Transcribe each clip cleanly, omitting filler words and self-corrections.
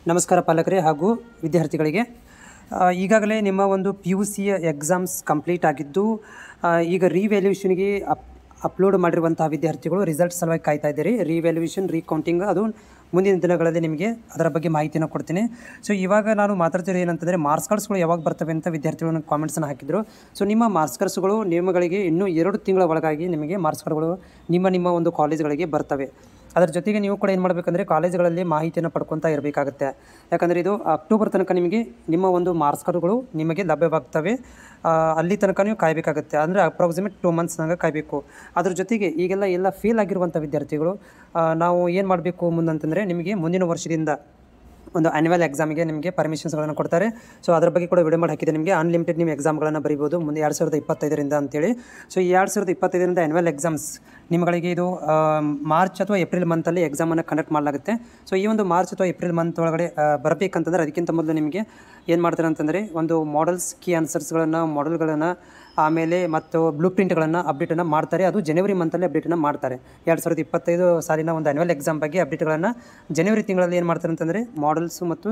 ನಮಸ್ಕಾರ ಪಾಲಕರೇ ಹಾಗೂ ವಿದ್ಯಾರ್ಥಿಗಳಿಗೆ. ಈಗಾಗಲೇ ನಿಮ್ಮ ಒಂದು PUC ಎಕ್ಸಾಮ್ಸ್ ಕಂಪ್ಲೀಟ್ ಆಗಿದ್ದು ಈಗ ರೀವ್ಯಾಲ್ಯೂಷನ್ಗೆ ಅಪ್ಲೋಡ್ ಮಾಡಿರುವಂತಹ ವಿದ್ಯಾರ್ಥಿಗಳು ರಿಸಲ್ಟ್ ಸಲುವಾಗಿ ಕಾಯ್ತಾ ಇದ್ದೀರಿ. ರೀವ್ಯಾಲ್ಯೂಷನ್ ರೀಕೌಂಟಿಂಗ್ ಅದು ಮುಂದಿನ ದಿನಗಳಲ್ಲಿ ನಿಮಗೆ ಅದರ ಬಗ್ಗೆ ಮಾಹಿತಿಯನ್ನು ಕೊಡ್ತೀನಿ. ಸೊ ಇವಾಗ ನಾನು ಮಾತಾಡ್ತಿರೋ ಏನಂತಂದರೆ ಮಾರ್ಕ್ಸ್ ಕಾರ್ಡ್ಸ್ಗಳು ಯಾವಾಗ ಬರ್ತವೆ ಅಂತ ವಿದ್ಯಾರ್ಥಿಗಳು ಕಾಮೆಂಟ್ಸನ್ನು ಹಾಕಿದ್ರು. ಸೊ ನಿಮ್ಮ ಮಾರ್ಕ್ಸ್ ಕಾರ್ಡ್ಸ್ಗಳು ನಿಮ್ಮಗಳಿಗೆ ಇನ್ನೂ 2 ತಿಂಗಳ ಒಳಗಾಗಿ ನಿಮಗೆ ಮಾರ್ಕ್ಸ್ ಕಾರ್ಡ್ಗಳು ನಿಮ್ಮ ಒಂದು ಕಾಲೇಜ್ಗಳಿಗೆ ಬರ್ತವೆ. ಅದರ ಜೊತೆಗೆ ನೀವು ಕೂಡ ಏನು ಮಾಡಬೇಕಂದ್ರೆ ಕಾಲೇಜ್ಗಳಲ್ಲಿ ಮಾಹಿತಿಯನ್ನು ಪಡ್ಕೊತಾ ಇರಬೇಕಾಗುತ್ತೆ. ಯಾಕಂದರೆ ಇದು ಅಕ್ಟೋಬರ್ ತನಕ ನಿಮಗೆ ನಿಮ್ಮ ಒಂದು ಮಾರ್ಕ್ಸ್ ಕಾರ್ಡ್ಗಳು ನಿಮಗೆ ಲಭ್ಯವಾಗ್ತವೆ. ಅಲ್ಲಿ ತನಕ ನೀವು ಕಾಯಬೇಕಾಗುತ್ತೆ. ಅಂದರೆ ಅಪ್ರಾಕ್ಸಿಮೇಟ್ 2 ಮಂತ್ಸ್ನಾಗ ಕಾಯಬೇಕು. ಅದ್ರ ಜೊತೆಗೆ ಈಗೆಲ್ಲ ಫೇಲ್ ಆಗಿರುವಂಥ ವಿದ್ಯಾರ್ಥಿಗಳು ನಾವು ಏನು ಮಾಡಬೇಕು ಮುಂದಂತಂದರೆ ನಿಮಗೆ ಮುಂದಿನ ವರ್ಷದಿಂದ ಒಂದು ಆ್ಯನ್ಯುವಲ್ ಎಕ್ಸಾಮಿಗೆ ನಿಮಗೆ ಪರ್ಮಿಷನ್ಸ್ಗಳನ್ನು ಕೊಡ್ತಾರೆ. ಸೊ ಅದರ ಬಗ್ಗೆ ಕೂಡ ವಿಡಿಯೋ ಮಾಡಿ ಹಾಕಿದೆ. ನಿಮಗೆ ಅನ್ಲಿಮಿಟೆಡ್ ನೀವು ಎಕ್ಸಾಮ್ಗಳನ್ನು ಬರೀಬೋದು ಮುಂದೆ 2025ರಿಂದ ಅಂತೇಳಿ. ಸೊ ಈ 2025ರಿಂದ ಆ್ಯನ್ಯುವಲ್ ಎಕ್ಸಾಮ್ಸ್ ನಿಮ್ಮಗಳಿಗೆ ಇದು ಮಾರ್ಚ್ ಅಥವಾ ಏಪ್ರಿಲ್ ಮಂತಲ್ಲಿ ಎಕ್ಸಾಮನ್ನು ಕಂಡಕ್ಟ್ ಮಾಡಲಾಗುತ್ತೆ. ಸೊ ಈ ಒಂದು ಮಾರ್ಚ್ ಅಥವಾ ಏಪ್ರಿಲ್ ಮಂತ್ ಒಳಗಡೆ ಬರಬೇಕಂತಂದರೆ ಅದಕ್ಕಿಂತ ಮೊದಲು ನಿಮಗೆ ಏನು ಮಾಡ್ತಾರೆ ಅಂತಂದರೆ ಒಂದು ಮಾಡೆಲ್ಸ್ ಕೀ ಆನ್ಸರ್ಸ್ಗಳನ್ನು ಮಾಡೆಲ್ಗಳನ್ನು ಆಮೇಲೆ ಮತ್ತು ಬ್ಲೂ ಪ್ರಿಂಟ್ಗಳನ್ನು ಅಪ್ಡೇಟನ್ನು ಮಾಡ್ತಾರೆ. ಅದು ಜನವರಿ ಮಂತಲ್ಲಿ ಅಪ್ಡೇಟನ್ನು ಮಾಡ್ತಾರೆ. 2025 ಸಾಲಿನ ಒಂದು ಆ್ಯನ್ಯುವಲ್ ಎಕ್ಸಾಮ್ ಬಗ್ಗೆ ಅಪ್ಡೇಟ್ಗಳನ್ನು ಜನವರಿ ತಿಂಗಳಲ್ಲಿ ಏನು ಮಾಡ್ತಾರೆ ಅಂತಂದರೆ ಮಾಡೆಲ್ಸು ಮತ್ತು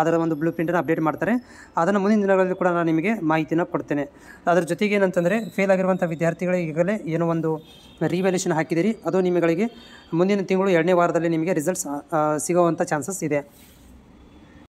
ಅದರ ಒಂದು ಬ್ಲೂ ಪ್ರಿಂಟನ್ನು ಅಪ್ಡೇಟ್ ಮಾಡ್ತಾರೆ. ಅದನ್ನು ಮುಂದಿನ ದಿನಗಳಲ್ಲಿ ಕೂಡ ನಾನು ನಿಮಗೆ ಮಾಹಿತಿನ ಕೊಡ್ತೇನೆ. ಅದರ ಜೊತೆಗೆ ಏನಂತಂದರೆ ಫೇಲ್ ಆಗಿರುವಂಥ ವಿದ್ಯಾರ್ಥಿಗಳಿಗೆ ಈಗಲೇ ಏನೋ ಒಂದು ರೀವ್ಯಾಲ್ಯೂಷನ್ ಹಾಕಿದ್ದೀರಿ, ಅದು ನಿಮಗೆ ಮುಂದಿನ ತಿಂಗಳು 2ನೇ ವಾರದಲ್ಲಿ ನಿಮಗೆ ರಿಸಲ್ಟ್ಸ್ ಸಿಗೋವಂಥ ಚಾನ್ಸಸ್ ಇದೆ.